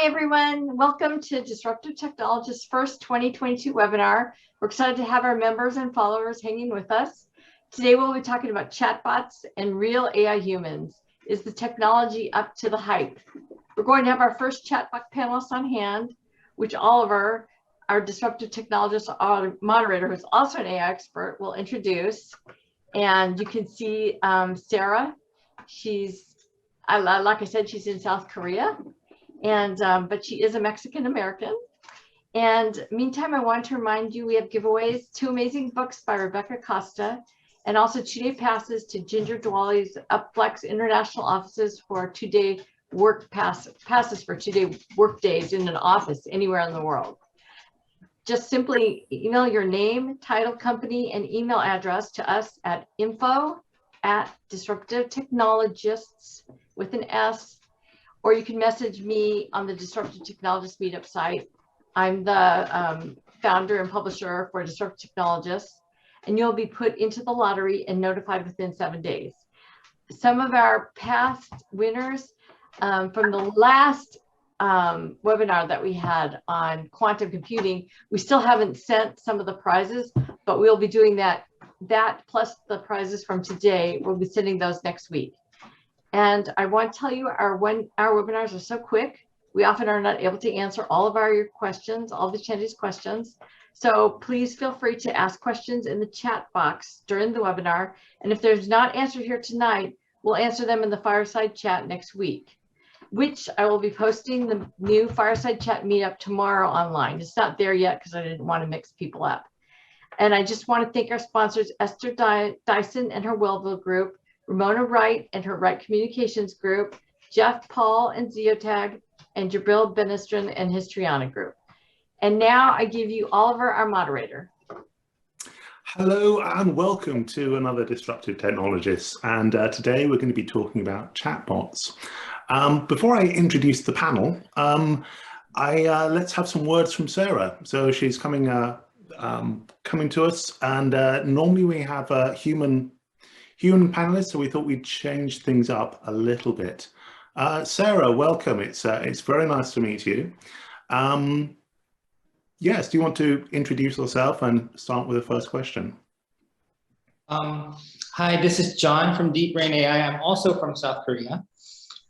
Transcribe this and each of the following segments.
Hi, everyone. Welcome to Disruptive Technologists' first 2022 webinar. We're excited to have our members and followers hanging with us. Today, we'll be talking about chatbots and real AI humans. Is the technology up to the hype? We're going to have our first chatbot panelist on hand, which Oliver, our Disruptive Technologist moderator, who's also an AI expert, will introduce. And you can see Sarah. Like I said, she's in South Korea. But she is a Mexican American. And meantime, I want to remind you we have giveaways, 2 amazing books by Rebecca Costa, and also 2-day passes to Ginger Dwally's Upflex international offices for 2-day work passes for 2-day work days in an office anywhere in the world. Just simply email your name, title, company, and email address to us at info@disruptivetechnologists with an S. Or you can message me on the Disruptive Technologists meetup site. I'm the founder and publisher for Disruptive Technologists, and you'll be put into the lottery and notified within 7 days. Some of our past winners from the last webinar that we had on quantum computing, we still haven't sent some of the prizes, but we'll be doing that plus the prizes from today. We'll be sending those next week. And I want to tell you, our webinars are so quick. We often are not able to answer all of our questions, all the attendees' questions. So please feel free to ask questions in the chat box during the webinar. And if there's not answered here tonight, we'll answer them in the fireside chat next week, which I will be posting the new fireside chat meetup tomorrow online. It's not there yet because I didn't want to mix people up. And I just want to thank our sponsors, Esther Dyson and her Wellville group, Ramona Wright and her Wright Communications Group, Jeff Paul and Zeotag, and Jabril Benestrin and his Triana Group. And now I give you Oliver, our moderator. Hello and welcome to another Disruptive Technologists. And today we're going to be talking about chatbots. Before I introduce the panel, let's have some words from Sarah. So she's coming to us, and normally we have a human panelists, so we thought we'd change things up a little bit. Sarah, welcome. It's very nice to meet you. Yes, do you want to introduce yourself and start with the first question? Hi, this is John from Deepbrain AI. I'm also from South Korea.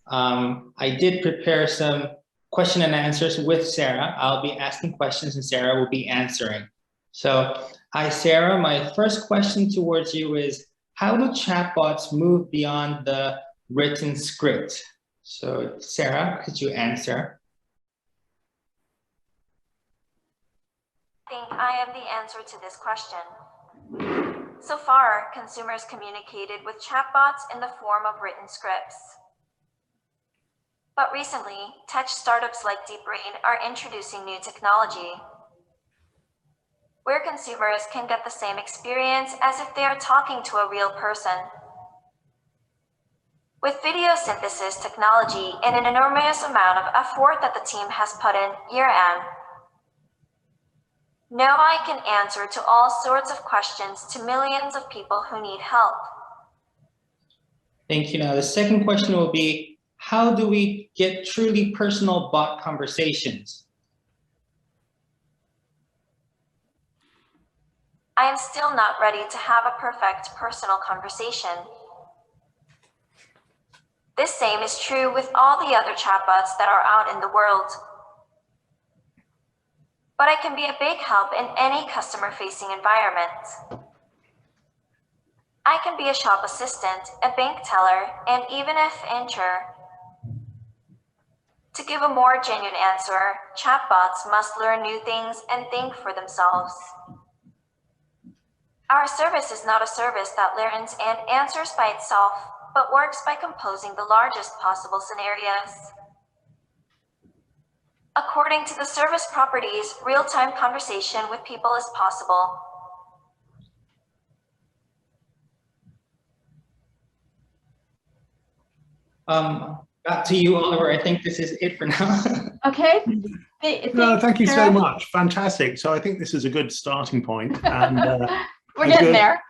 I did prepare some question and answers with Sarah. I'll be asking questions and Sarah will be answering. So, hi, Sarah. My first question towards you is, how do chatbots move beyond the written script? So, Sarah, could you answer? I think I am the answer to this question. So far, consumers communicated with chatbots in the form of written scripts. But recently, tech startups like Deepbrain are introducing new technology, where consumers can get the same experience as if they are talking to a real person. With video synthesis technology and an enormous amount of effort that the team has put in year-end, now I can answer to all sorts of questions to millions of people who need help. Thank you. Now, the second question will be, how do we get truly personal bot conversations? I am still not ready to have a perfect personal conversation. This same is true with all the other chatbots that are out in the world. But I can be a big help in any customer-facing environment. I can be a shop assistant, a bank teller, and even a insurer. To give a more genuine answer, chatbots must learn new things and think for themselves. Our service is not a service that learns and answers by itself, but works by composing the largest possible scenarios. According to the service properties, real-time conversation with people is possible. Back to you, Oliver. I think this is it for now. Okay. No, thank you so much. Fantastic. So I think this is a good starting point. And, we're getting there.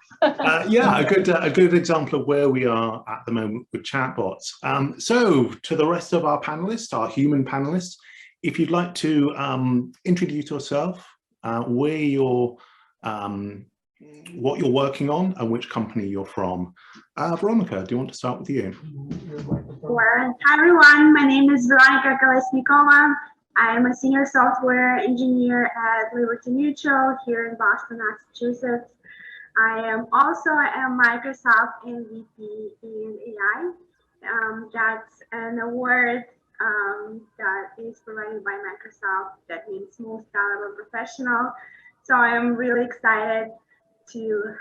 Yeah, a good example of where we are at the moment with chatbots. So to the rest of our panelists, our human panelists, if you'd like to introduce yourself, where you're, what you're working on, and which company you're from. Veronica, do you want to start with you? Sure. Hi everyone, my name is Veronica. I'm a senior software engineer at Liberty Mutual here in Boston, Massachusetts. I am also a Microsoft MVP in AI. That's an award that is provided by Microsoft that means most valuable professional. So I am really excited to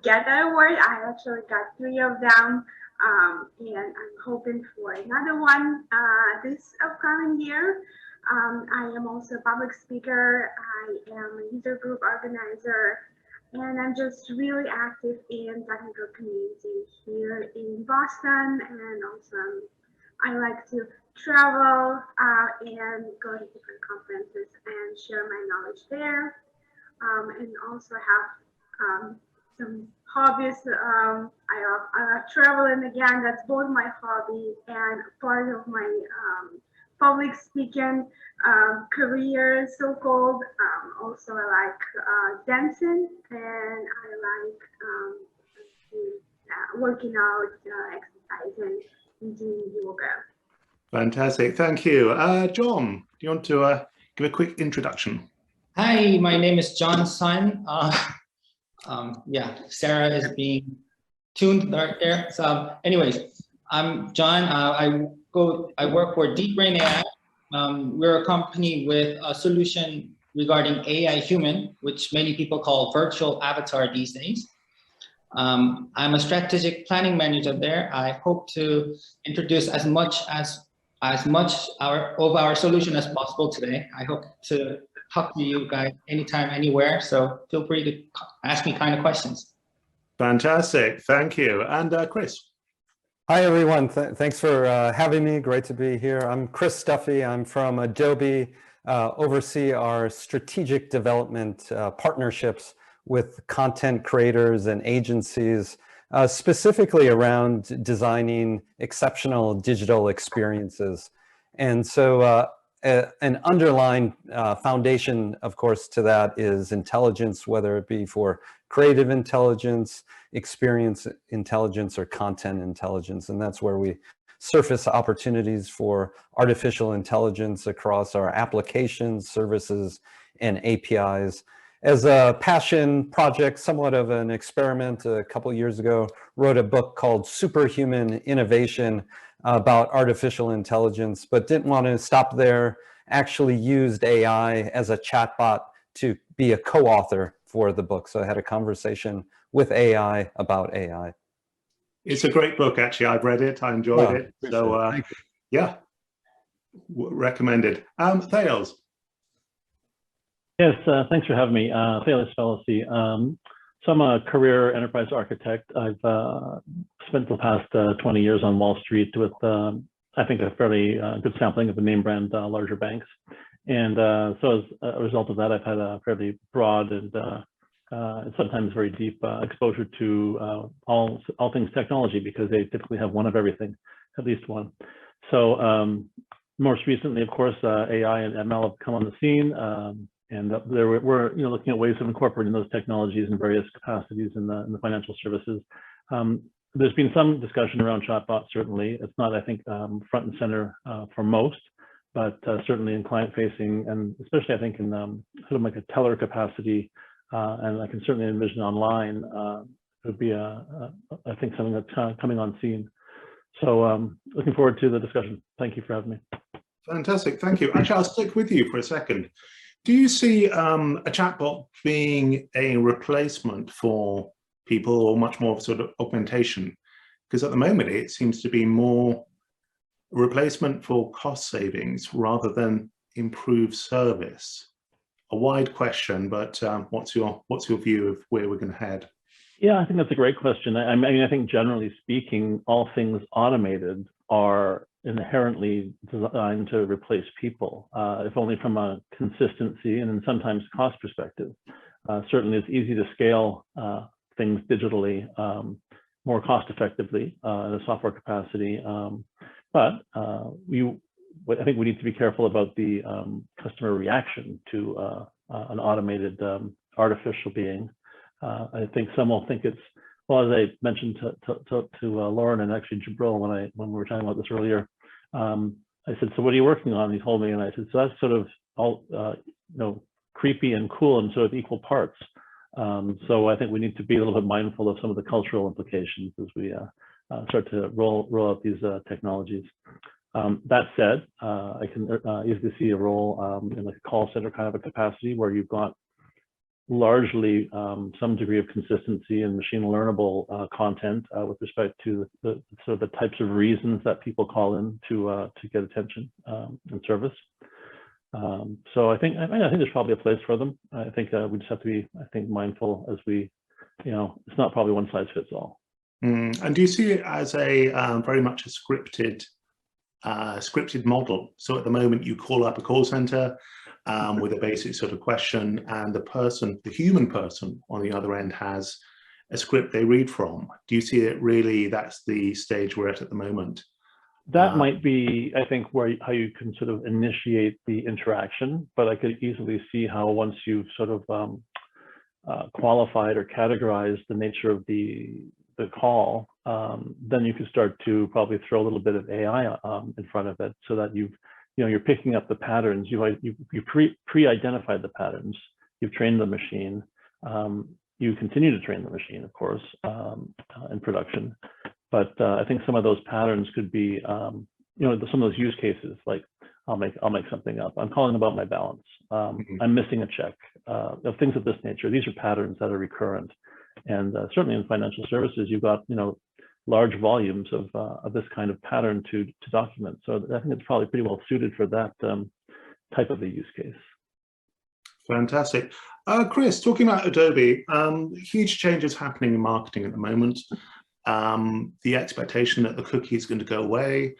get that award. I actually got 3 of them, and I'm hoping for another one this upcoming year. I am also a public speaker. I am a user group organizer, and I'm just really active in technical community here in Boston. And also I like to travel and go to different conferences and share my knowledge there. And also have some hobbies. I love traveling again. That's both my hobby and part of my public speaking career, so-called. Also, I like dancing, and I like working out, exercising, and doing yoga. Fantastic, thank you. John, do you want to give a quick introduction? Hi, my name is John Simon. Yeah, Sarah is being tuned right there. So, anyways, I'm John. I work for Deepbrain AI. We're a company with a solution regarding AI human, which many people call virtual avatar these days. I'm a strategic planning manager there. I hope to introduce as much of our solution as possible today. I hope to talk to you guys anytime, anywhere. So feel free to ask me kind of questions. Fantastic, thank you. And Chris. Hi everyone, thanks for having me. Great to be here. I'm Chris Duffey. I'm from Adobe, oversee our strategic development partnerships with content creators and agencies, specifically around designing exceptional digital experiences. And so an underlying foundation, of course, to that is intelligence, whether it be for creative intelligence, experience intelligence, or content intelligence. And that's where we surface opportunities for artificial intelligence across our applications, services, and APIs. As a passion project, somewhat of an experiment, a couple of years ago, wrote a book called Superhuman Innovation about artificial intelligence, but didn't want to stop there, actually used AI as a chatbot to be a co-author for the book. So I had a conversation with AI about AI. It's a great book, actually. I've read it, I enjoyed it. So yeah, recommended. Thales. Yes, thanks for having me. Felix Felici. So I'm a career enterprise architect. I've spent the past 20 years on Wall Street with, I think, a fairly good sampling of the name brand larger banks. And so as a result of that, I've had a fairly broad and sometimes very deep exposure to all things technology, because they typically have one of everything, at least one. So most recently, of course, AI and ML have come on the scene. And we're looking at ways of incorporating those technologies in various capacities in the financial services. There's been some discussion around chatbots. Certainly, it's not, I think, front and center for most, but certainly in client-facing, and especially I think in sort of like a teller capacity, and I can certainly envision online, it would be I think something that's kind of coming on scene. So looking forward to the discussion. Thank you for having me. Fantastic, thank you. Actually, I'll stick with you for a second. Do you see a chatbot being a replacement for people, or much more of a sort of augmentation? Because at the moment, it seems to be more replacement for cost savings rather than improved service. A wide question, but what's your view of where we're going to head? Yeah, I think that's a great question. I mean, I think generally speaking, all things automated are inherently designed to replace people, if only from a consistency and then sometimes cost perspective. Certainly, it's easy to scale things digitally more cost effectively in a software capacity, but I think we need to be careful about the customer reaction to an automated artificial being. I think some will think it's, well, as I mentioned to Lauren and actually Jabril when we were talking about this earlier, I said, so what are you working on? He told me, and I said, so that's sort of all, creepy and cool in sort of equal parts. So I think we need to be a little bit mindful of some of the cultural implications as we start to roll out these technologies. That said, I can easily see a role in like a call center kind of a capacity where you've got largely some degree of consistency and machine learnable content with respect to the sort of the types of reasons that people call in to get attention and service. So I think there's probably a place for them. I think we just have to be, mindful as we, it's not probably one size fits all. And do you see it as a very much a scripted model? So at the moment you call up a call center with a basic sort of question, and the human person on the other end has a script they read from. Do you see it really, that's the stage we're at the moment? That might be, I think, how you can sort of initiate the interaction, but I could easily see how once you've sort of qualified or categorized the nature of the call, then you can start to probably throw a little bit of AI in front of it, so that you're picking up the patterns. You pre-identified the patterns. You've trained the machine. You continue to train the machine, of course, in production. But I think some of those patterns could be, some of those use cases, like I'll make something up. I'm calling about my balance. I'm missing a check. Things of this nature. These are patterns that are recurrent, and certainly in financial services, you've got large volumes of this kind of pattern to document. So I think it's probably pretty well suited for that type of a use case. Fantastic. Chris, talking about Adobe, huge changes happening in marketing at the moment. The expectation that the cookie is going to go away,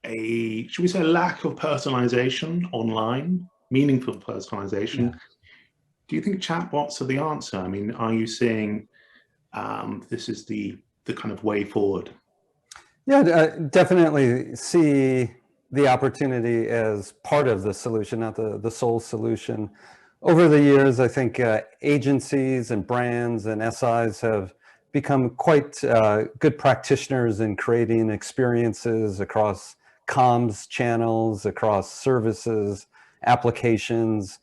should we say, lack of personalization online, meaningful personalization. Yeah. Do you think chatbots are the answer? I mean, are you seeing this is the kind of way forward? Yeah, definitely see the opportunity as part of the solution, not the sole solution. Over the years, I think agencies and brands and SIs have become quite good practitioners in creating experiences across comms channels, across services, applications,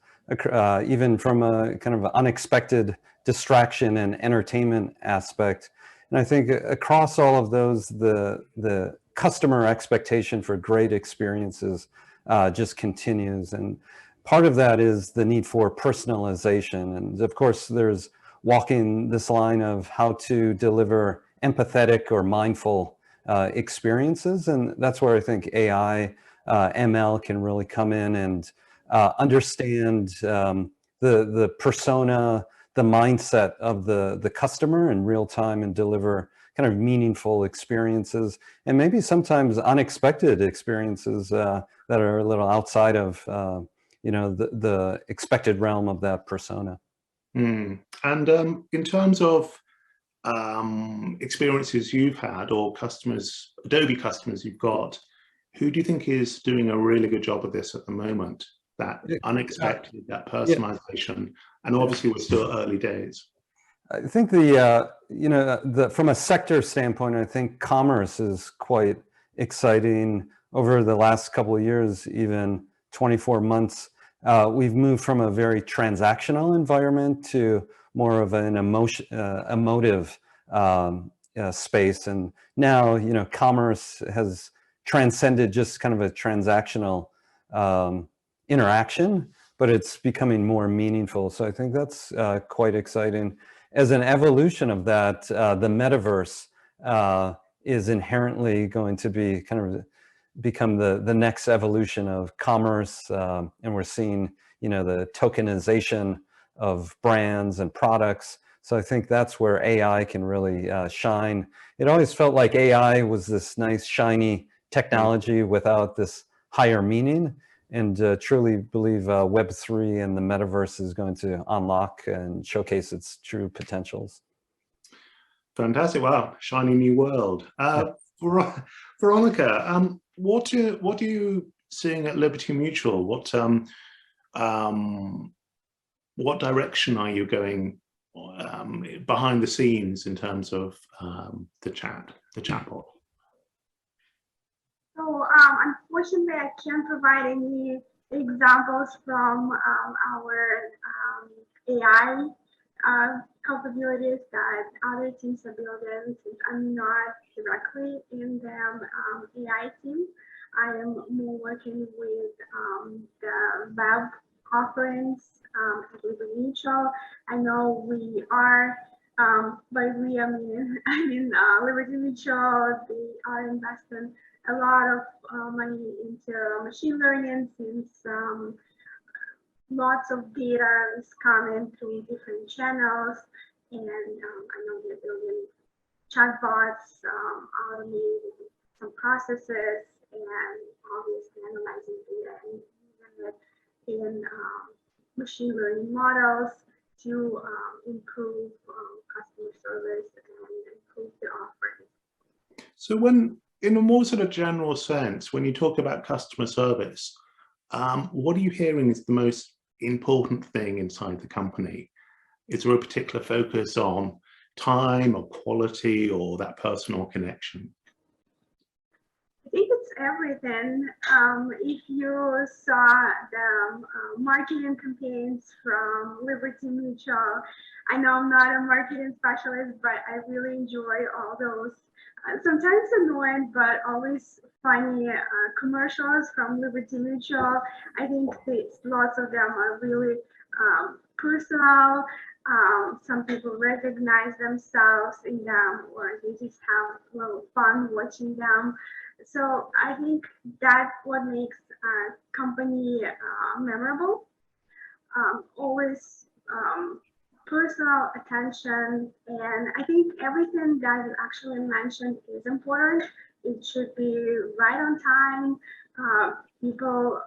even from a kind of unexpected distraction and entertainment aspect. And I think across all of those, the customer expectation for great experiences just continues. And part of that is the need for personalization. And of course, there's walking this line of how to deliver empathetic or mindful experiences. And that's where I think AI, ML can really come in and understand the persona, the mindset of the customer in real time, and deliver kind of meaningful experiences, and maybe sometimes unexpected experiences that are a little outside of the expected realm of that persona. And in terms of experiences you've had, or customers, Adobe customers you've got, who do you think is doing a really good job of this at the moment? That unexpected, that personalization, and obviously we're still early days. I think from a sector standpoint, I think commerce is quite exciting. Over the last couple of years, even 24 months, we've moved from a very transactional environment to more of an emotive space. And now, commerce has transcended just kind of a transactional interaction, but it's becoming more meaningful. So I think that's quite exciting. As an evolution of that, the metaverse is inherently going to be become the next evolution of commerce, and we're seeing the tokenization of brands and products. So I think that's where AI can really shine. It always felt like AI was this nice shiny technology without this higher meaning, and truly believe Web3 and the metaverse is going to unlock and showcase its true potentials. Fantastic. Wow, shiny new world. Veronica, what are you seeing at Liberty Mutual? What direction are you going behind the scenes in terms of the chatbot? So unfortunately, I can't provide any examples from our AI capabilities that other teams are building, since I'm not directly in the AI team. I am more working with the web offerings at Liberty Mutual. I know we are, by we I mean Liberty Mutual, they are investing a lot of money into machine learning, since lots of data is coming through different channels, and I know they're building chatbots, automating some processes, and obviously analyzing data and using it in machine learning models to improve customer service and improve the offering. So when, in a more sort of general sense, when you talk about customer service, what are you hearing is the most important thing inside the company? Is there a particular focus on time or quality or that personal connection? I think it's everything. If you saw the marketing campaigns from Liberty Mutual, I know I'm not a marketing specialist, but I really enjoy all those sometimes annoying but always funny commercials from Liberty Mutual. I think lots of them are really personal. Some people recognize themselves in them, or they just have a little fun watching them. So I think that's what makes a company memorable. Always personal attention, and I think everything that you actually mentioned is important. It should be right on time. People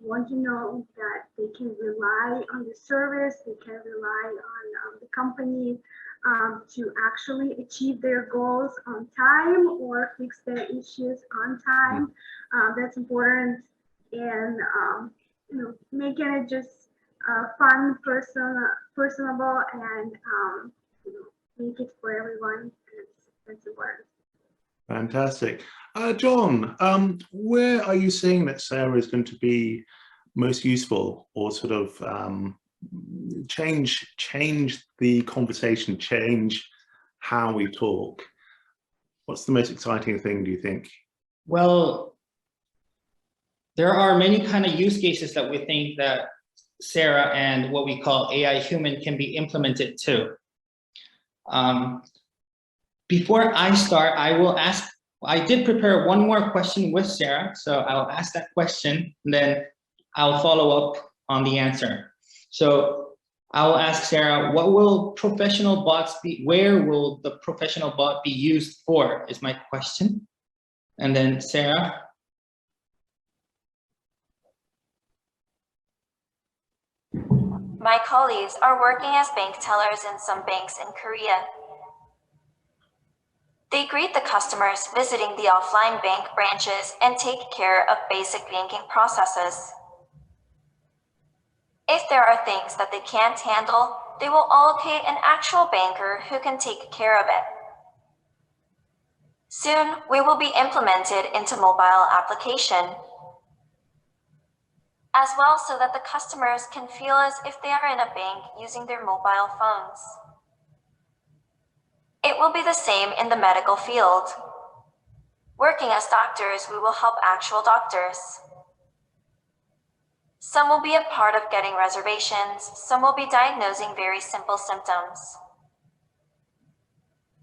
want to know that they can rely on the service, they can rely on the company to actually achieve their goals on time or fix their issues on time. That's important, and making it just fun, personable, and make it for everyone. That's important. Fantastic. John, where are you seeing that Sarah is going to be most useful, or sort of change the conversation, change how we talk? What's the most exciting thing, do you think? Well, there are many kind of use cases that we think that Sarah and what we call AI human can be implemented to. Before I start, I did prepare one more question with Sarah, so I'll ask that question, and then I'll follow up on the answer. So I'll ask Sarah, what will professional bots be, where will the professional bot be used for, is my question. And then Sarah. My colleagues are working as bank tellers in some banks in Korea. They greet the customers visiting the offline bank branches and take care of basic banking processes. If there are things that they can't handle, they will allocate an actual banker who can take care of it. Soon, we will be implemented into mobile application as well, so that the customers can feel as if they are in a bank using their mobile phones. It will be the same in the medical field. Working as doctors, we will help actual doctors. Some will be a part of getting reservations, some will be diagnosing very simple symptoms.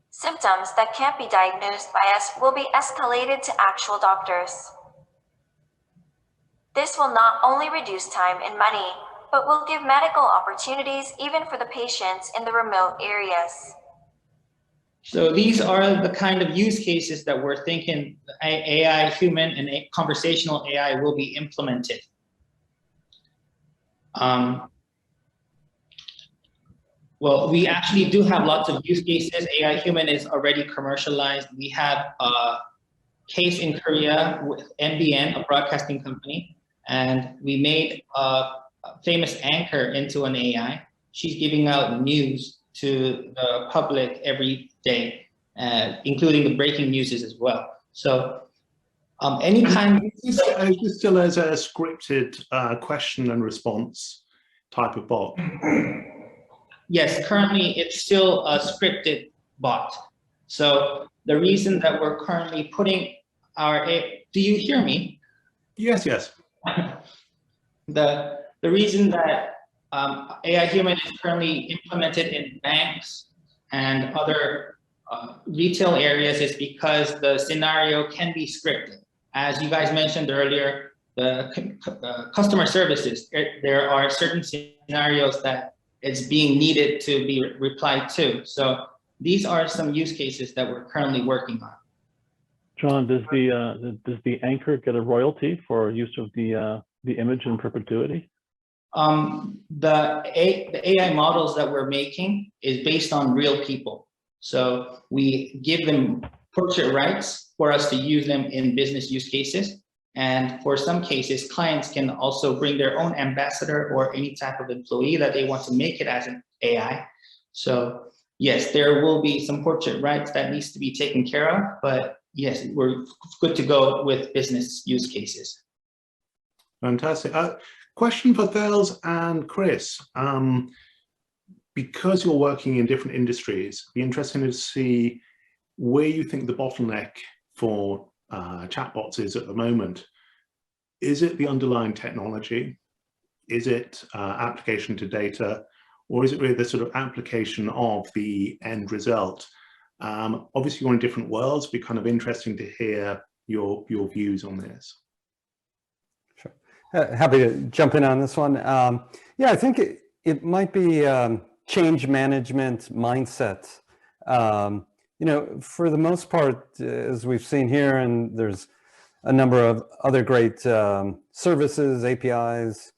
Symptoms that can't be diagnosed by us will be escalated to actual doctors. This will not only reduce time and money, but will give medical opportunities even for the patients in the remote areas. So these are the kind of use cases that we're thinking AI, human, and conversational AI will be implemented. Well, we actually do have lots of use cases. AI human is already commercialized. We have case in Korea with NBN, a broadcasting company, and we made a famous anchor into an AI. She's giving out news to the public every day, including the breaking news as well. So anytime. Is this still as a scripted question and response type of bot? Yes, currently it's still a scripted bot. So the reason that we're currently putting our do you hear me? Yes, yes. The reason that AI Human is currently implemented in banks and other retail areas is because the scenario can be scripted. As you guys mentioned earlier, the customer services, there are certain scenarios that it's being needed to be replied to. So these are some use cases that we're currently working on. John, does the anchor get a royalty for use of the image in perpetuity? The AI models that we're making is based on real people. So we give them portrait rights for us to use them in business use cases. And for some cases, clients can also bring their own ambassador or any type of employee that they want to make it as an AI. So yes, there will be some portrait rights that needs to be taken care of, but yes, we're good to go with business use cases. Fantastic. Question for Thales and Chris. Because you're working in different industries, it'd be interesting to see where you think the bottleneck for chatbots is at the moment. Is it the underlying technology? Is it application to data? Or is it really the sort of application of the end result? Obviously, you're in different worlds. It'd be kind of interesting to hear your views on this. Sure. Happy to jump in on this one. Yeah, I think it might be change management mindset. You know, for the most part, as we've seen here, and there's a number of other great services, APIs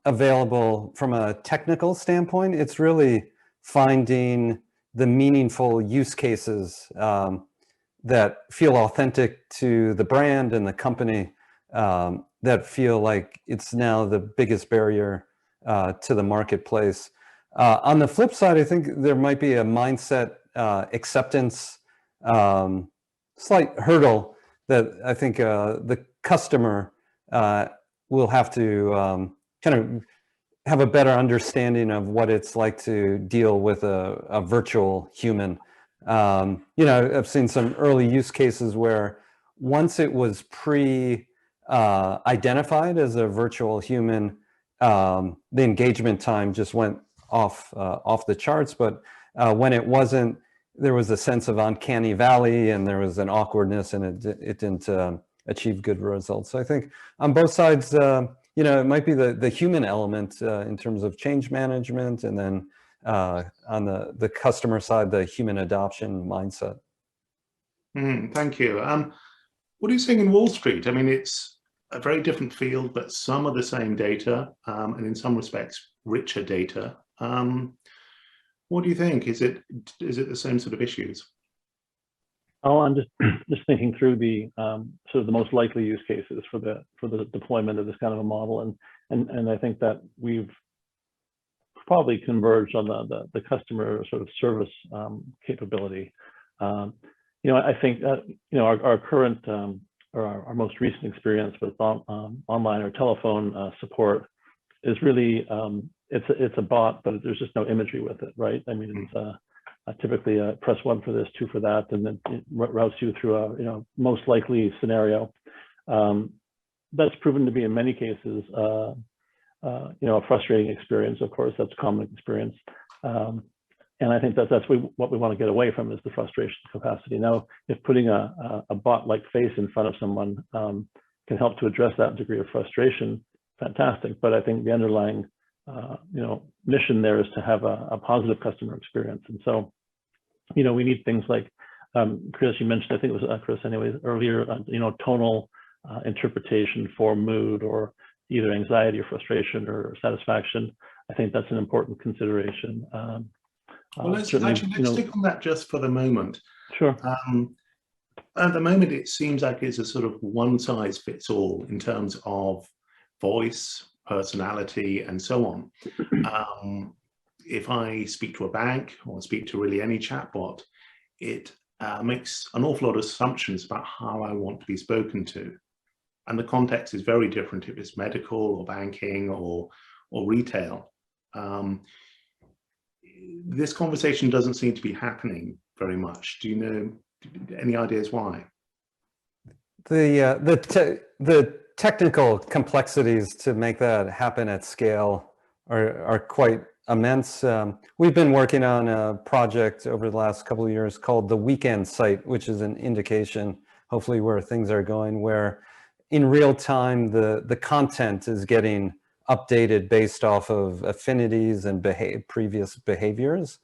available from a technical standpoint. It's really finding the meaningful use cases that feel authentic to the brand and the company, that feel like it's now the biggest barrier to the marketplace. On the flip side, I think there might be a mindset acceptance slight hurdle that I think the customer will have to kind of have a better understanding of what it's like to deal with a virtual human. You know, I've seen some early use cases where once it was identified as a virtual human, the engagement time just went off the charts. But when it wasn't, there was a sense of uncanny valley, and there was an awkwardness, and it didn't achieve good results. So I think on both sides, you know, it might be the human element in terms of change management, and then on the customer side, the human adoption mindset. Thank you. What are you seeing in Wall Street? I mean, it's a very different field, but some of the same data, and in some respects, richer data. What do you think? Is it the same sort of issues? Oh, I'm just thinking through the sort of the most likely use cases for the deployment of this kind of a model, and I think that we've probably converged on the customer sort of service capability. You know, I think that, you know, our current or our most recent experience with online or telephone support is really it's a bot, but there's just no imagery with it, right? I mean, it's typically press 1 for this, 2 for that, and then it routes you through a, you know, most likely scenario. That's proven to be in many cases, you know, a frustrating experience. Of course, that's a common experience, and I think that's what we want to get away from is the frustration capacity. Now, if putting a bot-like face in front of someone can help to address that degree of frustration, fantastic. But I think the underlying you know, mission there is to have a positive customer experience. And so, you know, we need things like, Chris, you mentioned, I think it was Chris anyways, earlier, you know, tonal interpretation for mood or either anxiety or frustration or satisfaction. I think that's an important consideration. Well, let's stick on that just for the moment. Sure. At the moment, it seems like it's a sort of one size fits all in terms of voice, personality, and so on. If I speak to a bank or speak to really any chatbot, it makes an awful lot of assumptions about how I want to be spoken to. And the context is very different if it's medical or banking or retail. This conversation doesn't seem to be happening very much. Do you know any ideas why? The technical complexities to make that happen at scale are quite immense. We've been working on a project over the last couple of years called the Weekend Site, which is an indication, hopefully, where things are going, where in real time, the content is getting updated based off of affinities and previous behaviors.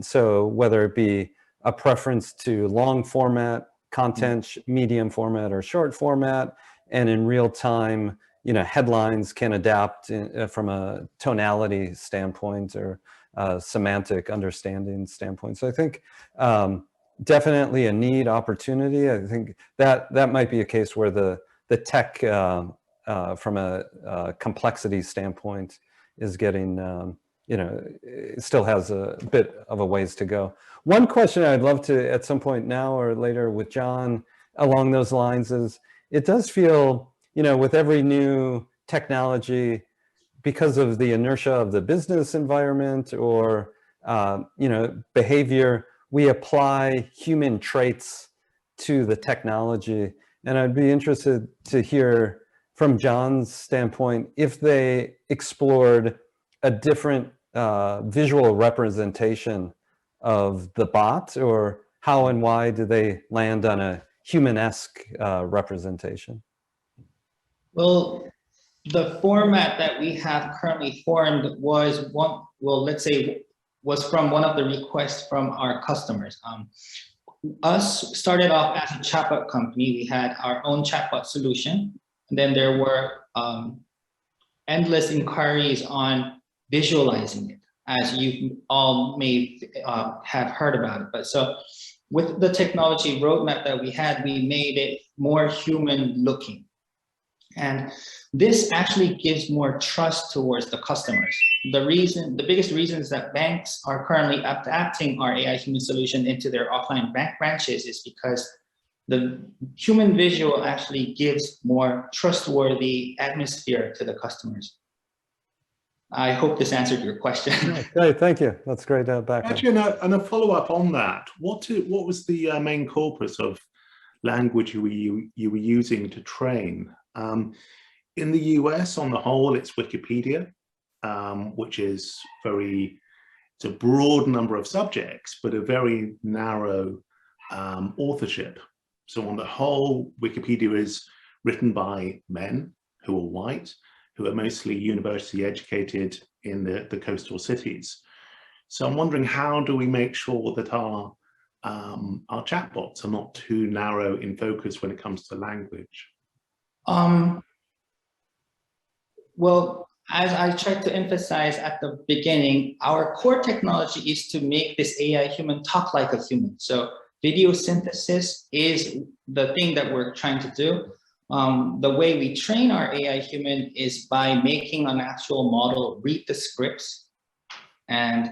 So whether it be a preference to long format content, medium format or short format, and in real time, headlines can adapt from a tonality standpoint or semantic understanding standpoint. So I think definitely a need opportunity. I think that might be a case where the tech from a complexity standpoint is getting, it still has a bit of a ways to go. One question I'd love to, at some point now or later with John along those lines is, it does feel, with every new technology, because of the inertia of the business environment or, behavior, we apply human traits to the technology. And I'd be interested to hear from John's standpoint, if they explored a different visual representation of the bot, or how and why do they land on a human-esque representation? Well, the format that we have currently formed was was from one of the requests from our customers. Us started off as a chatbot company. We had our own chatbot solution. And then there were endless inquiries on visualizing it, as you all may have heard about it. But so with the technology roadmap that we had, we made it more human looking. And this actually gives more trust towards the customers. The biggest reason is that banks are currently adapting our AI human solution into their offline bank branches is because the human visual actually gives more trustworthy atmosphere to the customers. I hope this answered your question. Great, thank you. That's great background. Actually, and a follow-up on that, what was the main corpus of language you were using to train? In the US, on the whole, it's Wikipedia, which is it's a broad number of subjects, but a very narrow authorship. So on the whole, Wikipedia is written by men who are white, who are mostly university educated in the coastal cities. So I'm wondering, how do we make sure that our chatbots are not too narrow in focus when it comes to language? Well, as I tried to emphasize at the beginning, our core technology is to make this AI human talk like a human. So video synthesis is the thing that we're trying to do. The way we train our AI human is by making an actual model read the scripts, and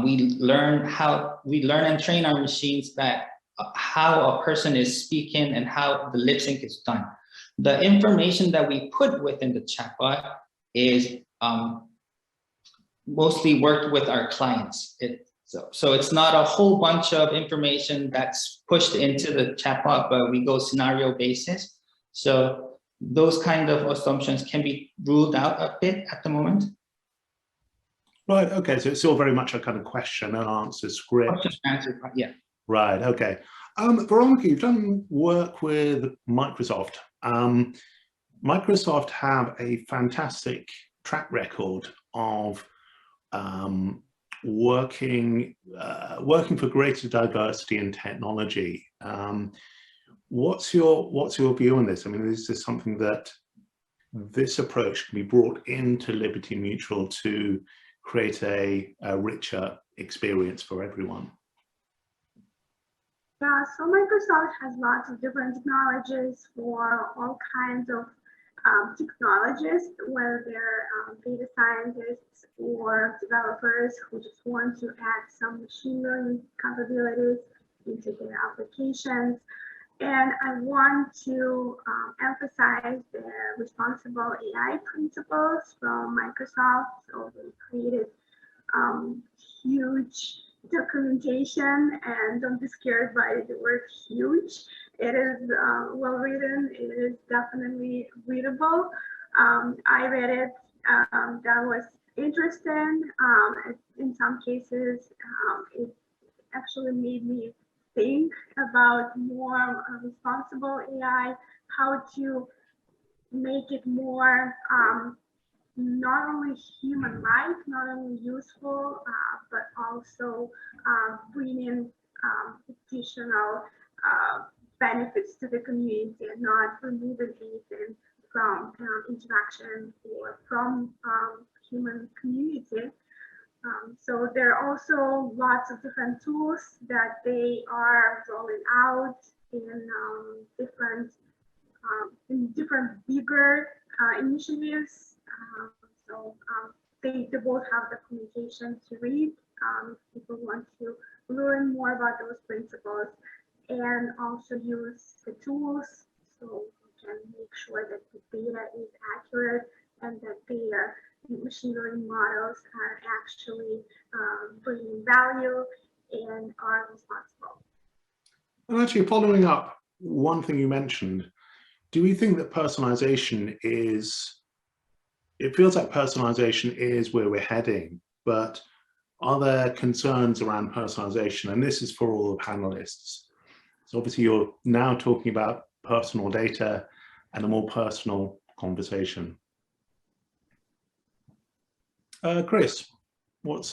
we learn and train our machines that how a person is speaking and how the lip sync is done. The information that we put within the chatbot is mostly worked with our clients. So it's not a whole bunch of information that's pushed into the chatbot, but we go scenario basis. So those kind of assumptions can be ruled out a bit at the moment. Right, okay, so it's still very much a kind of question and answer script. Question and answer, yeah. Right, okay. Veronica, you've done work with Microsoft. Microsoft have a fantastic track record of working for greater diversity in technology. What's your view on this? I mean, is this something that this approach can be brought into Liberty Mutual to create a richer experience for everyone? Yeah, so Microsoft has lots of different technologies for all kinds of technologists, whether they're data scientists or developers who just want to add some machine learning capabilities into their applications. And I want to emphasize the responsible AI principles from Microsoft. So they created huge documentation, and don't be scared by the word huge. It is well written. It is definitely readable. I read it. That was interesting. In some cases, it actually made me think about more responsible AI, how to make it more not only human-like, not only useful, but also bringing additional benefits to the community and not removing anything from interaction or from human community. So there are also lots of different tools that they are rolling out in different bigger initiatives. They both have documentation to read if people want to learn more about those principles and also use the tools so we can make sure that the data is accurate and that their machine learning models are actually bringing value and are responsible. And actually, following up one thing you mentioned, do we think that personalization is, it feels like personalization is where we're heading, but are there concerns around personalization? And this is for all the panelists. So obviously you're now talking about personal data and a more personal conversation. Chris, what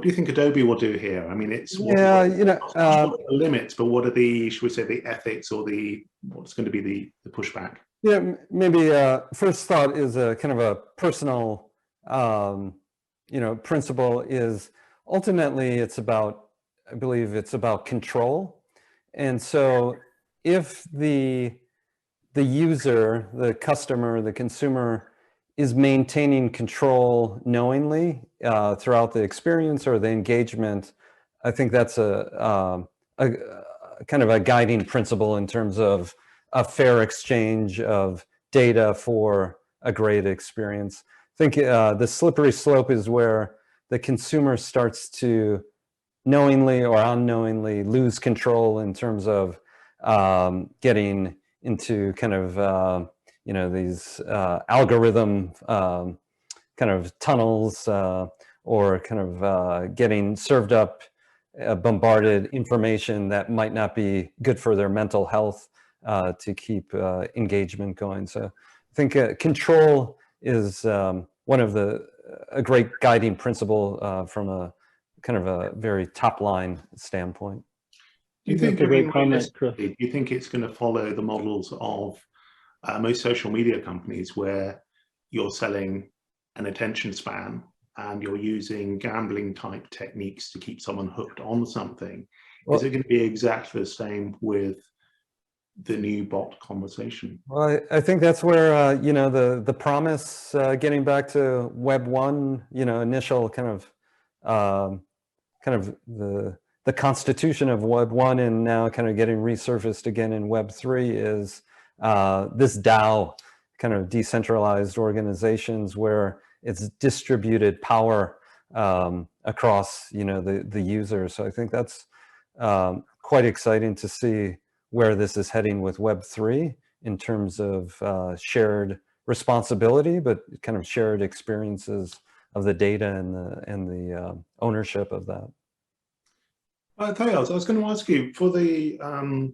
do you think Adobe will do here? I mean, it's what are the limits, but what are the, should we say, the ethics or the what's going to be the pushback? Yeah, maybe first thought is a kind of a personal, principle is ultimately it's about, I believe it's about control. And so if the user, the customer, the consumer is maintaining control knowingly throughout the experience or the engagement, I think that's a kind of a guiding principle in terms of a fair exchange of data for a great experience. I think the slippery slope is where the consumer starts to knowingly or unknowingly lose control in terms of getting into kind of these algorithm kind of tunnels or kind of getting served up bombarded information that might not be good for their mental health to keep engagement going. So I think control is one of a great guiding principle from a kind of a very top line standpoint. Do you think, that's a great comment, Chris? Do you think it's going to follow the models of most social media companies where you're selling an attention span and you're using gambling type techniques to keep someone hooked on something? Well, is it going to be exactly the same with the new bot conversation? Well, I think that's where the promise, getting back to Web 1, initial kind of the constitution of Web 1 and now kind of getting resurfaced again in Web 3 is this DAO, kind of decentralized organizations where it's distributed power across the user. So I think that's quite exciting to see where this is heading with Web 3 in terms of shared responsibility, but kind of shared experiences of the data and the ownership of that. Thales, I was going to ask you for the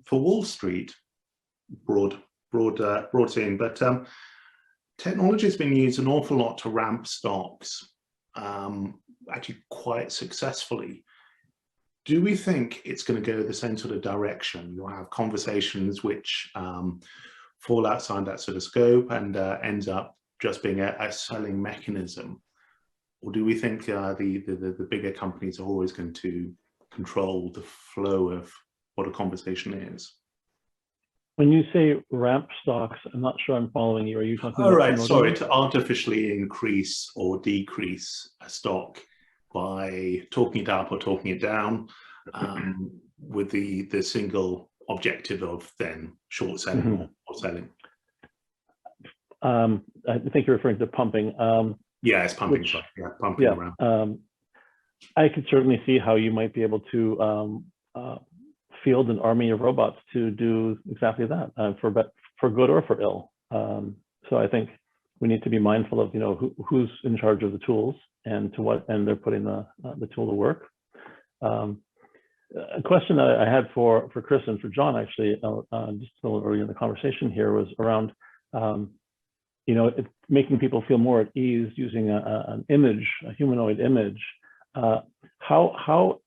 for Wall Street, broad scene, but technology has been used an awful lot to ramp stocks, actually quite successfully. Do we think it's going to go the same sort of direction? You'll have conversations which fall outside that sort of scope and ends up just being a selling mechanism? Or do we think the bigger companies are always going to control the flow of what a conversation is. When you say ramp stocks, I'm not sure I'm following you. Are you talking All about right, sorry, promoting? to artificially increase or decrease a stock by talking it up or talking it down, with the single objective of then short selling or selling. I think you're referring to pumping. Yeah, it's pumping. Which, yeah, pumping yeah, around. I could certainly see how you might be able to field an army of robots to do exactly that, for good or for ill. So I think we need to be mindful of, you know, who's in charge of the tools and to what end they're putting the tool to work. A question that I had for Chris and for John, actually, just a little earlier in the conversation here, was around, you know, making people feel more at ease using an image, a humanoid image. How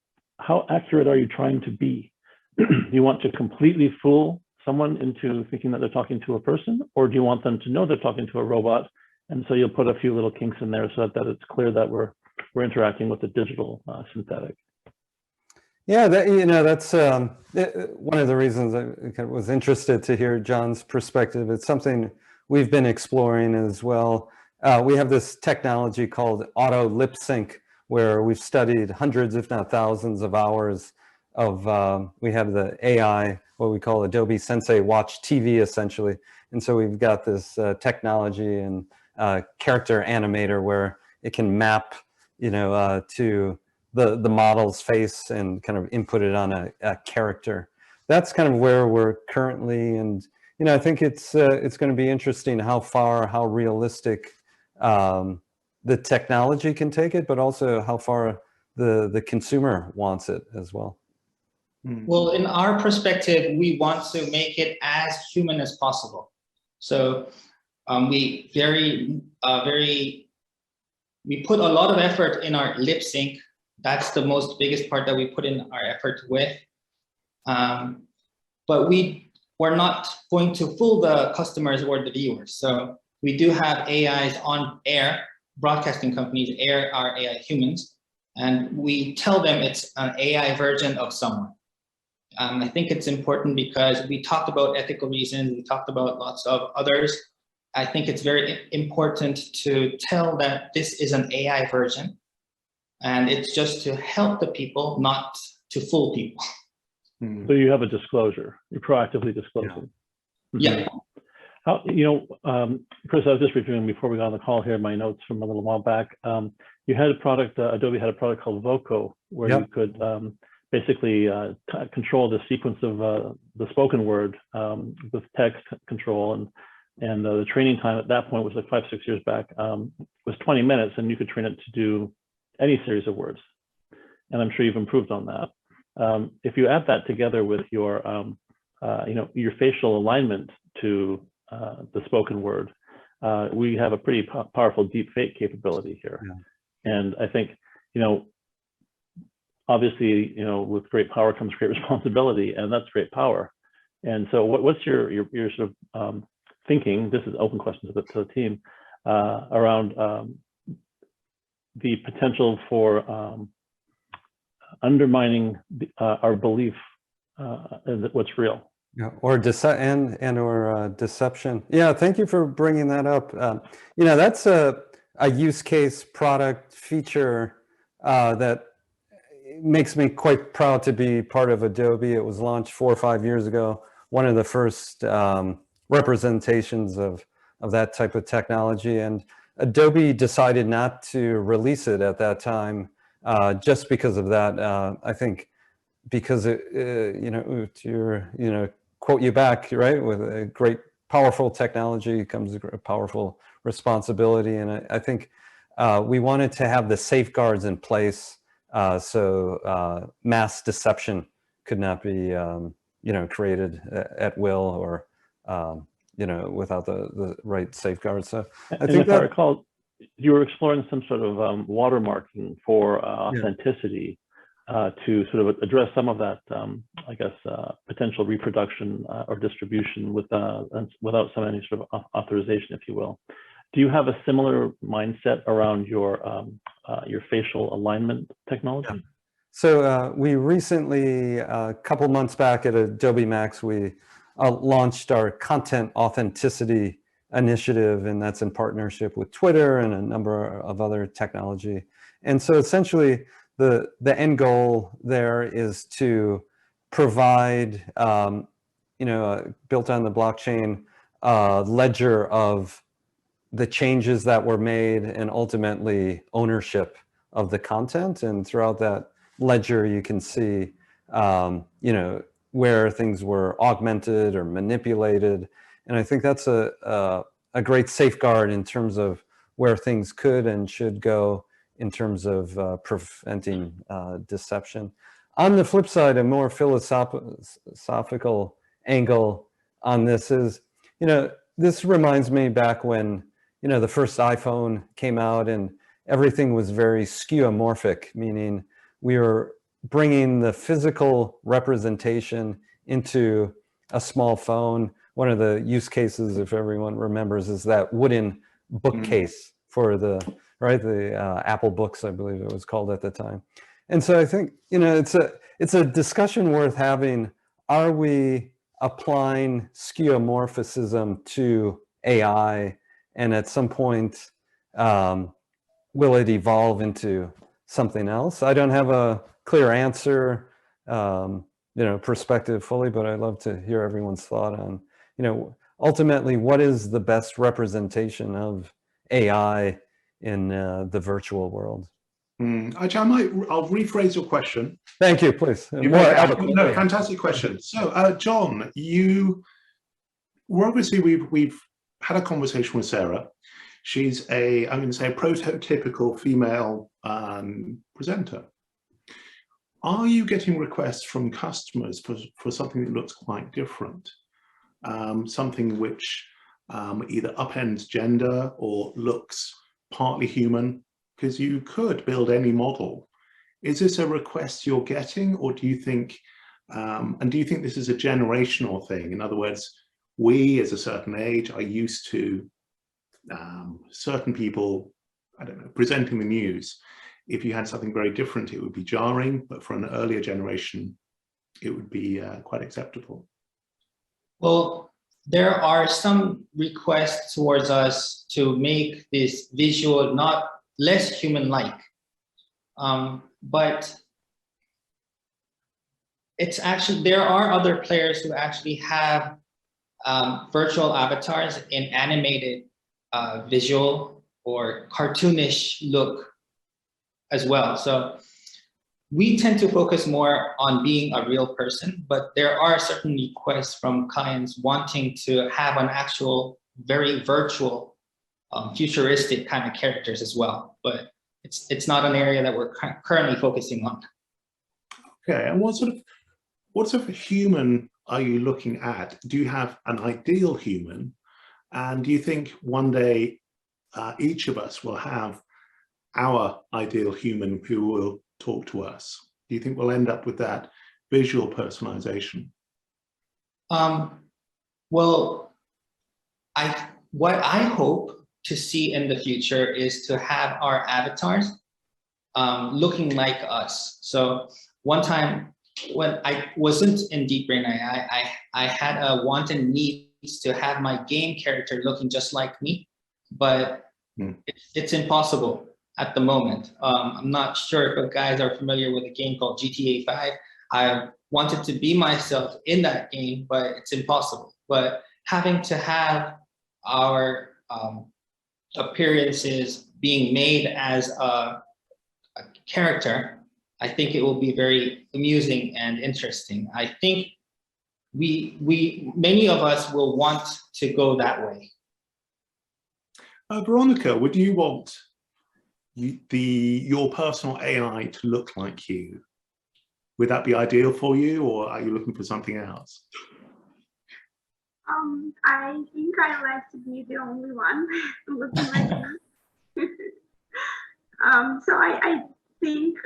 accurate are you trying to be? Do you want to completely fool someone into thinking that they're talking to a person, or do you want them to know they're talking to a robot? And so you'll put a few little kinks in there so that it's clear that we're interacting with a digital synthetic. Yeah, you know, that's one of the reasons I was interested to hear John's perspective. It's something we've been exploring as well. We have this technology called AutoLip Sync, where we've studied hundreds, if not thousands of hours of, we have the AI, what we call Adobe Sensei Watch TV, essentially. And so we've got this technology and character animator where it can map, you know, to the model's face and kind of input it on a character. That's kind of where we're currently, and you know, I think it's going to be interesting how realistic the technology can take it, but also how far the consumer wants it as well. Well, in our perspective, we want to make it as human as possible. So we put a lot of effort in our lip sync. That's the biggest part that we put in our effort with. But we're not going to fool the customers or the viewers. So we do have AIs on air, broadcasting companies air our AI humans, and we tell them it's an AI version of someone. I think it's important because we talked about ethical reasons, we talked about lots of others. I think it's very important to tell that this is an AI version, and it's just to help the people, not to fool people. So you have a disclosure, you're proactively disclosing. Yeah. How, you know, Chris, I was just reviewing before we got on the call here, my notes from a little while back. You had a product, Adobe had a product called Voco, where you could basically control the sequence of the spoken word with text control, and the training time at that point was like 5-6 years back, was 20 minutes, and you could train it to do any series of words. And I'm sure you've improved on that. If you add that together with your, you know, your facial alignment to the spoken word, we have a pretty powerful deep fake capability here. Yeah. And I think, you know, obviously, you know, with great power comes great responsibility, and that's great power. And so what's your sort of thinking, this is an open question to the team, around the potential for undermining our belief in what's real. Yeah, or deception. Yeah, thank you for bringing that up. You know, that's a use case, product, feature that makes me quite proud to be part of Adobe. It was launched 4 or 5 years ago. One of the first representations of that type of technology, and Adobe decided not to release it at that time just because of that. I think because it, you know, to quote you back, right, with a great powerful technology comes a powerful responsibility, and I think we wanted to have the safeguards in place so mass deception could not be you know, created at will or you know, without the right safeguards. So I think if I recall, you were exploring some sort of watermarking for authenticity to sort of address some of that, I guess, potential reproduction or distribution without some any sort of authorization, if you will. Do you have a similar mindset around your facial alignment technology? So we recently, a couple months back at Adobe Max, we launched our content authenticity initiative, and that's in partnership with Twitter and a number of other technology. And so essentially the end goal there is to provide, built on the blockchain, ledger of the changes that were made and ultimately ownership of the content. And throughout that ledger, you can see, where things were augmented or manipulated. And I think that's a great safeguard in terms of where things could and should go in terms of preventing deception. On the flip side, a more philosophical angle on this is, this reminds me back when, the first iPhone came out and everything was very skeuomorphic, meaning we were bringing the physical representation into a small phone. One of the use cases, if everyone remembers, is that wooden bookcase for the Apple Books, I believe it was called at the time. And so I think, it's a discussion worth having. Are we applying skeuomorphism to AI? And at some point, will it evolve into something else? I don't have a clear answer, perspective fully, but I'd love to hear everyone's thought on, ultimately, what is the best representation of AI in the virtual world? Actually, I'll rephrase your question. Thank you, please. No, fantastic question. So, John, we've had a conversation with Sarah. She's I'm going to say, a prototypical female presenter. Are you getting requests from customers for something that looks quite different? Something which either upends gender or looks partly human? Because you could build any model. Is this a request you're getting, or do you think, and do you think this is a generational thing? In other words, we as a certain age are used to certain people, I don't know, presenting the news. If you had something very different, it would be jarring, but for an earlier generation, it would be quite acceptable. Well, there are some requests towards us to make this visual not less human-like, but it's actually, there are other players who actually have virtual avatars in animated visual or cartoonish look as well. So we tend to focus more on being a real person, but there are certain requests from clients wanting to have an actual, very virtual, futuristic kind of characters as well. But it's not an area that we're currently focusing on. Okay, and what sort of human are you looking at? Do you have an ideal human? And do you think one day each of us will have our ideal human who will talk to us? Do you think we'll end up with that visual personalization? Well, what I hope to see in the future is to have our avatars looking like us. So one time when I wasn't in Deepbrain AI, I had a wanted need to have my game character looking just like me, but it's impossible at the moment. I'm not sure if you guys are familiar with a game called GTA 5. I wanted to be myself in that game, but it's impossible. But having to have our appearances being made as a character, I think it will be very amusing and interesting. I think many of us will want to go that way. Veronica, would you want your personal AI to look like you? Would that be ideal for you, or are you looking for something else? I think I like to be the only one looking like me. So I think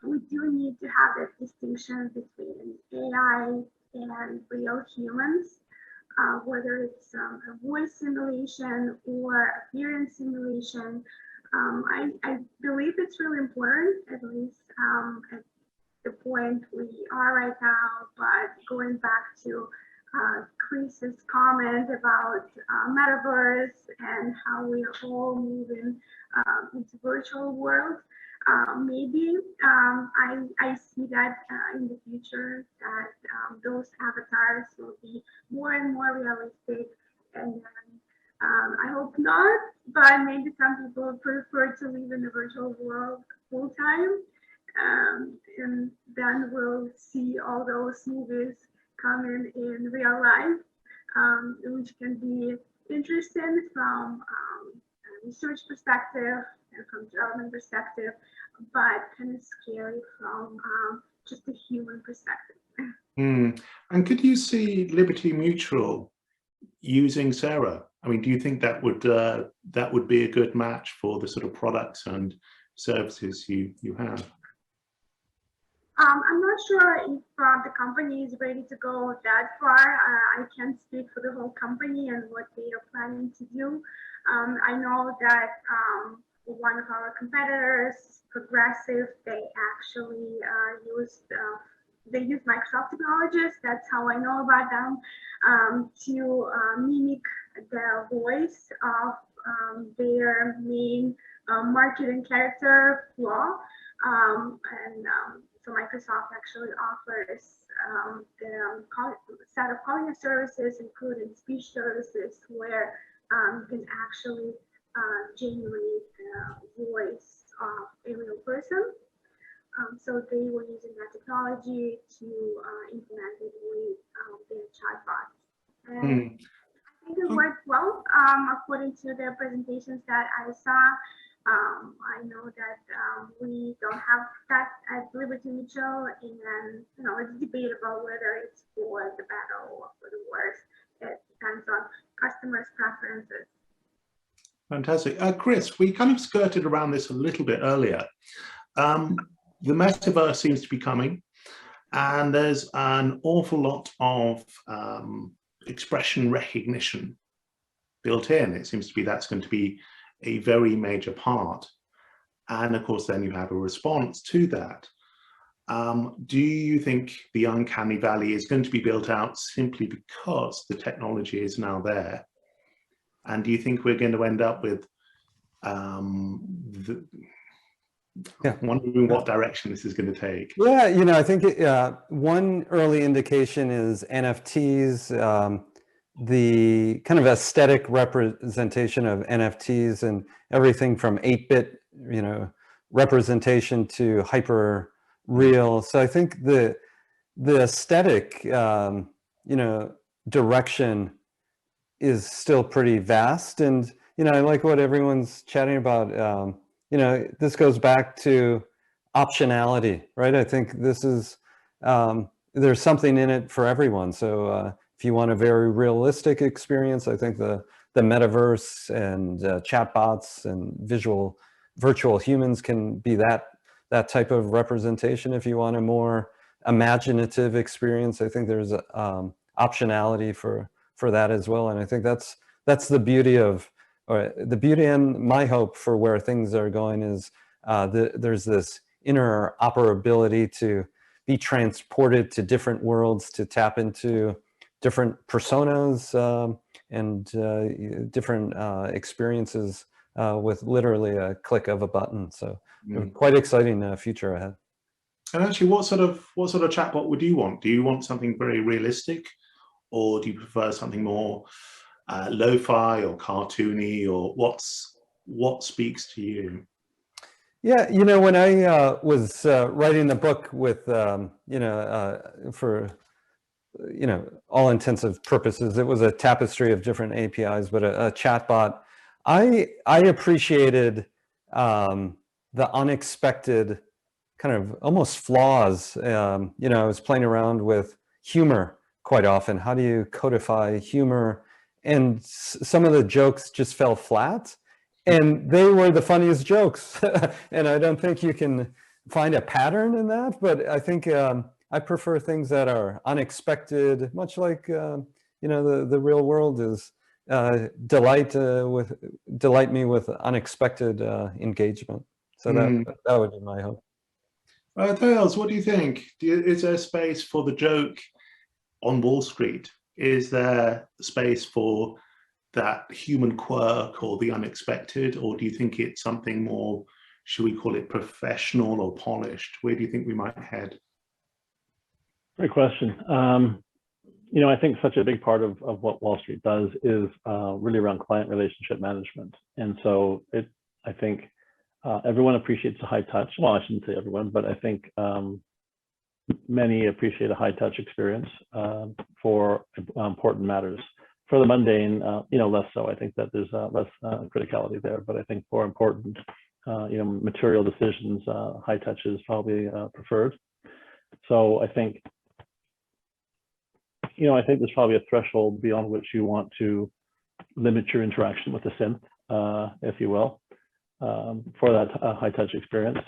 we do need to have that distinction between AI and real humans, whether it's a voice simulation or appearance simulation. I believe it's really important, at least at the point we are right now. But going back to Chris's comment about metaverse and how we are all moving into virtual world, maybe I see that in the future that those avatars will be more and more realistic, and I hope not, but maybe some people prefer to live in the virtual world full time, and then we'll see all those movies coming in real life, which can be interesting from a research perspective and from development perspective, but kind of scary from just a human perspective. And could you see Liberty Mutual using Sarah? I mean, do you think that would be a good match for the sort of products and services you have? I'm not sure if the company is ready to go that far. I can't speak for the whole company and what they are planning to do. I know that one of our competitors, Progressive, they actually use Microsoft technologies. That's how I know about them, to mimic the voice of their main marketing character, Flaw. So Microsoft actually offers the set of calling services, including speech services, where you can actually generate the voice of a real person. So they were using that technology to implement it with their chatbot. And I think it worked well, according to the presentations that I saw. I know that we don't have that at Liberty Mutual, and it's debatable whether it's for the better or for the worse. It depends on customers' preferences. Fantastic. Chris, we kind of skirted around this a little bit earlier. The metaverse seems to be coming, and there's an awful lot of expression recognition built in. It seems to be that's going to be a very major part. And of course, then you have a response to that. Do you think the uncanny valley is going to be built out simply because the technology is now there? And do you think we're going to end up with wondering what direction this is going to take? Yeah, I think one early indication is NFTs, the kind of aesthetic representation of NFTs and everything from 8-bit, representation to hyper real. So I think the aesthetic, direction is still pretty vast. And, I like what everyone's chatting about. This goes back to optionality, right? I think this is, there's something in it for everyone. So if you want a very realistic experience, I think the metaverse and chatbots and virtual humans can be that type of representation. If you want a more imaginative experience, I think there's optionality for that as well. And I think that's the beauty of, or the beauty and my hope for where things are going is there's this interoperability to be transported to different worlds, to tap into different personas and different experiences with literally a click of a button. So quite exciting future ahead. And actually, what sort of chatbot would you want? Do you want something very realistic, or do you prefer something more lo-fi or cartoony, or what speaks to you? Yeah, when I was writing the book with, for all intensive purposes, it was a tapestry of different APIs, but a chatbot. I appreciated the unexpected kind of almost flaws. I was playing around with humor quite often. How do you codify humor? And some of the jokes just fell flat, and they were the funniest jokes. And I don't think you can find a pattern in that, but I think I prefer things that are unexpected, much like the real world is delight me with unexpected engagement. So that would be my hope. Thales, what do you think? Is there space for the joke on Wall Street? Is there space for that human quirk or the unexpected, or do you think it's something more, should we call it professional or polished? Where do you think we might head? Great question. You know, I think such a big part of what Wall Street does is really around client relationship management. And so I think everyone appreciates a high touch. Well, I shouldn't say everyone, but I think many appreciate a high touch experience for important matters. For the mundane, you know, less so. I think that there's less criticality there, but I think for important, you know, material decisions, high touch is probably preferred. So I think, you know, I think there's probably a threshold beyond which you want to limit your interaction with the synth, if you will, for that high touch experience.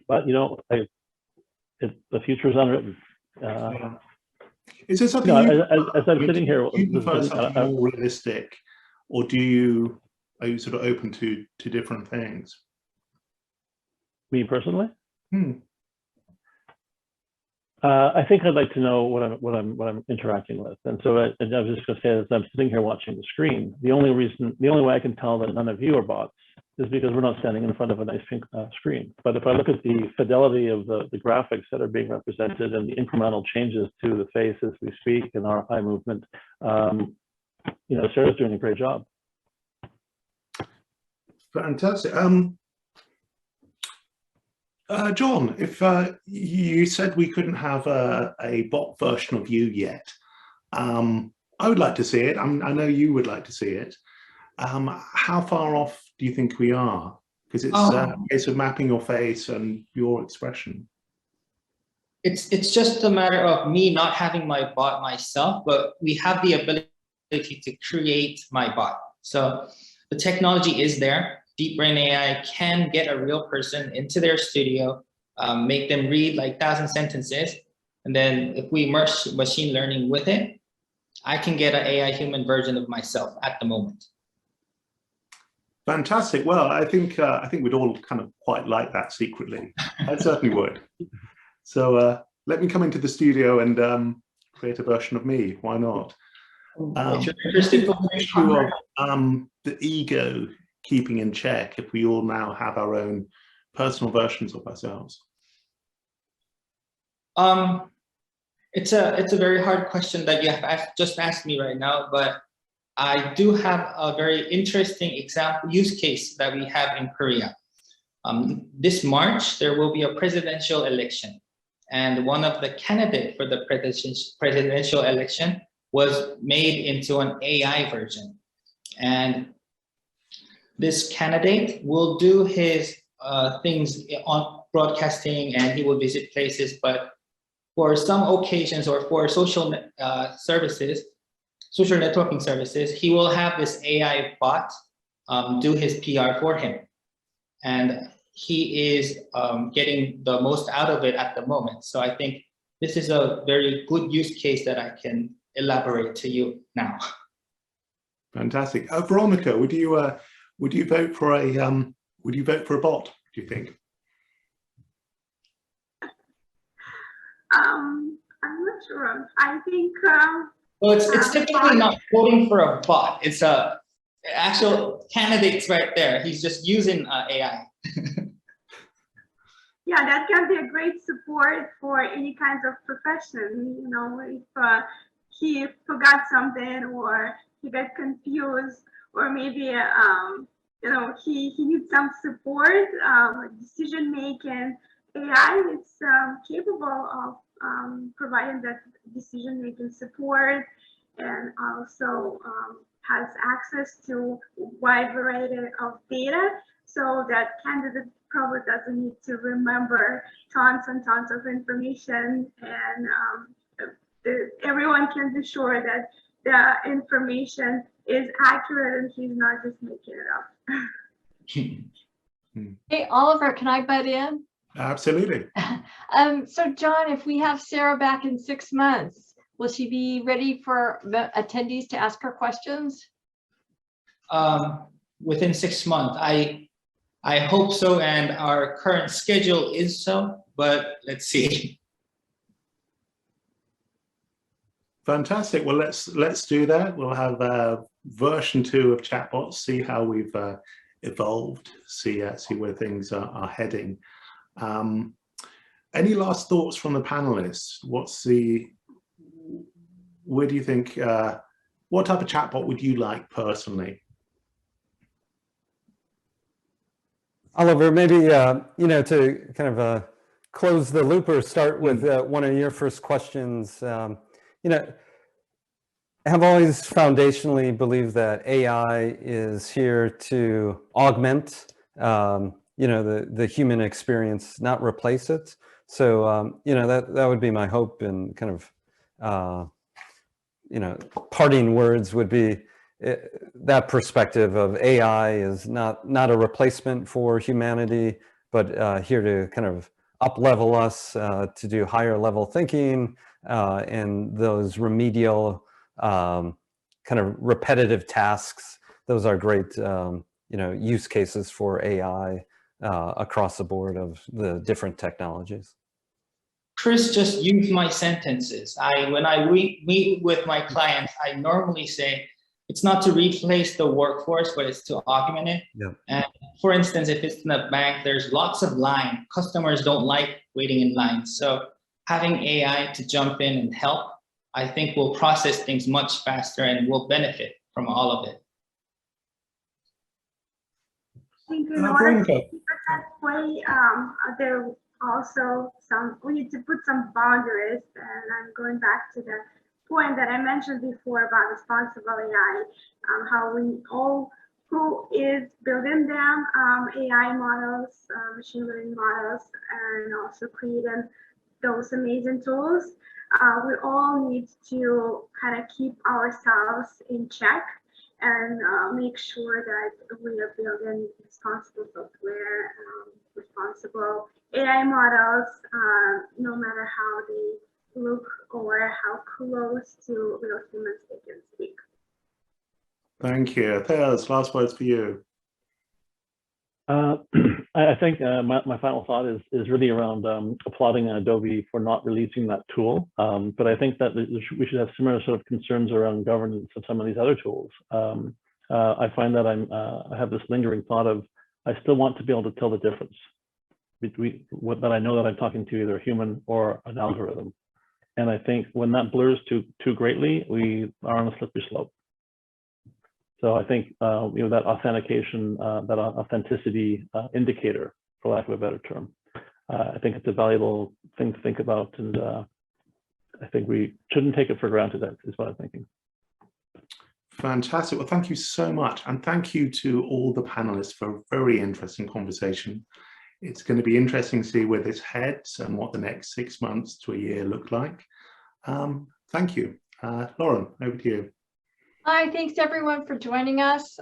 But, you know, the future is unwritten. Is there something, you know, as I'm sitting here, do you prefer something more realistic, or are you sort of open to different things? Me personally? I think I'd like to know what I'm interacting with, and so I was just going to say, as I'm sitting here watching the screen, the only way I can tell that none of you are bots is because we're not standing in front of a nice pink screen. But if I look at the fidelity of the graphics that are being represented and the incremental changes to the face as we speak and our eye movement, you know, Sarah's doing a great job. Fantastic. John, if you said we couldn't have a bot version of you yet, I would like to see it. I know you would like to see it. How far off do you think we are? Because it's a case of mapping your face and your expression. It's just a matter of me not having my bot myself, but we have the ability to create my bot. So the technology is there. Deepbrain AI can get a real person into their studio, make them read like 1,000 sentences, and then if we merge machine learning with it, I can get an AI human version of myself at the moment. Fantastic. Well, I think we'd all kind of quite like that secretly. I certainly would. So let me come into the studio and create a version of me. Why not? The issue of the ego keeping in check if we all now have our own personal versions of ourselves. It's a very hard question that you have just asked me right now, but I do have a very interesting use case that we have in Korea. This March, there will be a presidential election. And one of the candidates for the presidential election was made into an AI version. And this candidate will do his things on broadcasting, and he will visit places, but for some occasions or for social networking services, he will have this AI bot do his PR for him. And he is getting the most out of it at the moment. So I think this is a very good use case that I can elaborate to you now. Fantastic. Veronica, would you vote for a bot, do you think? I'm not sure. I think well, it's typically not voting for a bot. It's a actual candidates right there. He's just using AI. Yeah, that can be a great support for any kinds of profession. You know, if he forgot something or he got confused, or maybe you know, he needs some support, decision making. AI is capable of providing that decision making support, and also has access to a wide variety of data, so that candidate probably doesn't need to remember tons and tons of information, and everyone can be sure that the information is accurate and he's not just making it up. Hey, Oliver, can I butt in? Absolutely. So John, if we have Sarah back in 6 months, Will she be ready for attendees to ask her questions? Within 6 months, I hope so, and our current schedule is so, but let's see. Fantastic. Well, let's do that. We'll have version 2 of Chatbots, see how we've evolved, see where things are heading. Any last thoughts from the panelists? Where do you think, what type of chatbot would you like personally? Oliver, maybe, you know, to kind of close the loop or start with one of your first questions, you know, have always foundationally believed that AI is here to augment, you know, the human experience, not replace it. So, you know, that would be my hope, and kind of, you know, parting words would be that perspective of AI is not a replacement for humanity, but here to kind of up-level us to do higher level thinking, and those remedial kind of repetitive tasks. Those are great, you know, use cases for AI across the board of the different technologies. Chris just used my sentences. When I meet with my clients, I normally say, it's not to replace the workforce, but it's to augment it. Yeah. And for instance, if it's in a bank, there's lots of line. Customers don't like waiting in line. So having AI to jump in and help, I think will process things much faster and will benefit from all of it. I think in order to keep it that way, there also we need to put some boundaries, and I'm going back to the point that I mentioned before about responsible AI, how we all, who is building them, AI models, machine learning models, and also creating those amazing tools. We all need to kind of keep ourselves in check and make sure that we are building responsible software, responsible AI models, no matter how they look or how close to real humans they can speak. Thank you. Thales, last words for you. I think my final thought is really around applauding Adobe for not releasing that tool. But I think that we should have similar sort of concerns around governance of some of these other tools. I find that I have this lingering thought of, I still want to be able to tell the difference between that I know that I'm talking to either a human or an algorithm. And I think when that blurs too greatly, we are on a slippery slope. So I think you know, that authentication, that authenticity indicator, for lack of a better term, I think it's a valuable thing to think about, and I think we shouldn't take it for granted. That is what I'm thinking. Fantastic. Well, thank you so much, and thank you to all the panelists for a very interesting conversation. It's going to be interesting to see where this heads and what the next 6 months to a year look like. Thank you. Lauren, over to you. Hi, thanks everyone for joining us.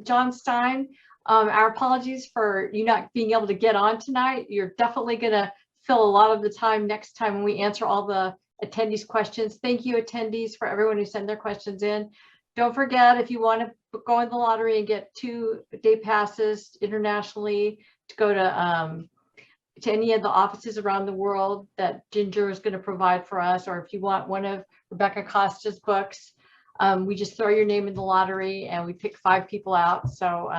John Stein, our apologies for you not being able to get on tonight. You're definitely going to fill a lot of the time next time when we answer all the attendees' questions. Thank you, attendees, for everyone who sent their questions in. Don't forget, if you want to go in the lottery and get 2-day passes internationally to go to any of the offices around the world that Ginger is going to provide for us, or if you want one of Rebecca Costa's books, we just throw your name in the lottery and we pick 5 people out. So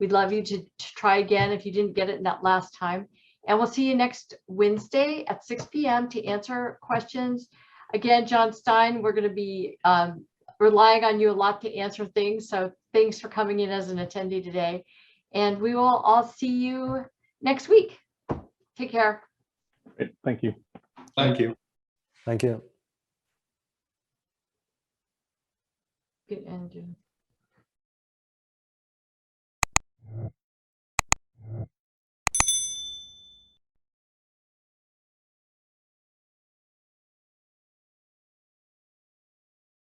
we'd love you to try again if you didn't get it in that last time. And we'll see you next Wednesday at 6 p.m. to answer questions. Again, John Stein, we're going to be relying on you a lot to answer things. So thanks for coming in as an attendee today. And we will all see you next week. Take care. Great. Thank you. Thank you. Thank you. Good ending.